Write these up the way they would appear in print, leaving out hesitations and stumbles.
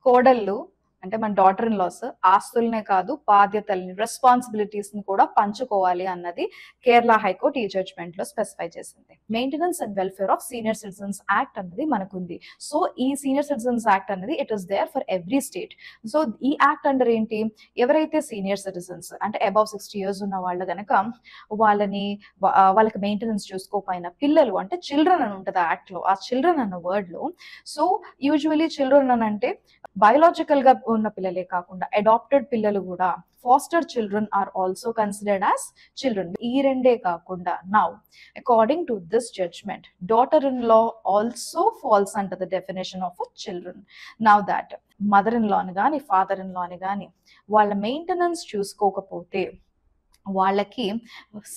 కోడళ్ళు అంటే మన డాటర్ ఇన్ లాస్ ఆస్తులనే కాదు బాధ్యతల్ని రెస్పాన్సిబిలిటీస్ ని కూడా పంచుకోవాలి అన్నది కేరళ హైకోర్టు ఈ జడ్జ్మెంట్ లో స్పెసిఫై చేసింది. Maintenance and welfare of senior citizens act అనేది మనకుంది. సో ఈ సీనియర్ సిటిజన్స్ యాక్ట్ అనేది it is there for every state. So ఈ యాక్ట్ అండర్ ఏంటి, ఎవరైతే సీనియర్ సిటిజన్స్ అంటే అబౌవ్ 60 years ఉన్న వాళ్ళు గనక వాళ్ళకి మెయింటెనెన్స్ చూసుకోపోయిన పిల్లలు అంటే చిల్డ్రన్ అని ఉంటుంది యాక్ట్ లో. ఆ చిల్డ్రన్ అన్న వర్డ్ లో సో యూజువలీ చిల్డ్రన్ అని అంటే బయోలాజికల్ గా ఉన్న పిల్లలే కాకుండా అడాప్టెడ్ పిల్లలు కూడా foster children are also considered as children. ఈ రెండే కాకుండా now according to this judgement daughter in law also falls under the definition of children. Now that mother in లాని కానీ ఫాదర్ ఇన్ లాని కానీ వాళ్ళ మెయింటెనెన్స్ చూసుకోకపోతే వాళ్ళకి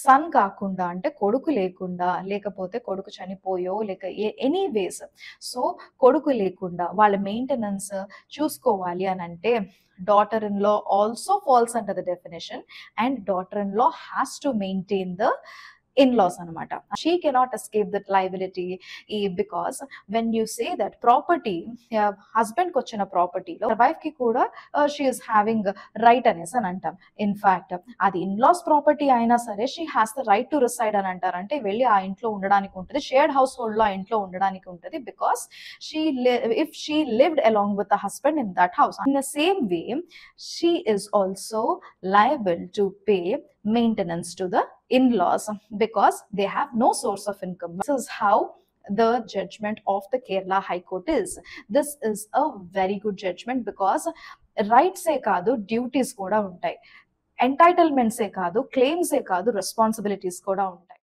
సన్ కాకుండా అంటే కొడుకు లేకుండా, లేకపోతే కొడుకు చనిపోయో లేక ఎనీవేస్ సో కొడుకు లేకుండా వాళ్ళ మెయింటెనెన్స్ చూసుకోవాలి అని అంటే daughter in law also falls under the definition and daughter in law has to maintain the in-laws anamata. She cannot escape that liability because when you say that property husband kochina property lo wife ki kuda she is having right anesi an antam. In fact adi in-laws property aina sare she has the right to reside an antar ante velli aa intlo undadaniki untadi, shared household lo aa intlo undadaniki untadi because if she lived along with the husband in that house. In the same way she is also liable to pay maintenance to the in-laws because they have no source of income. This is how the judgment of the Kerala High Court is. This is a very good judgment because rights e kaadu duties kuda untai, entitlements e kaadu claims e kaadu responsibilities kuda untai.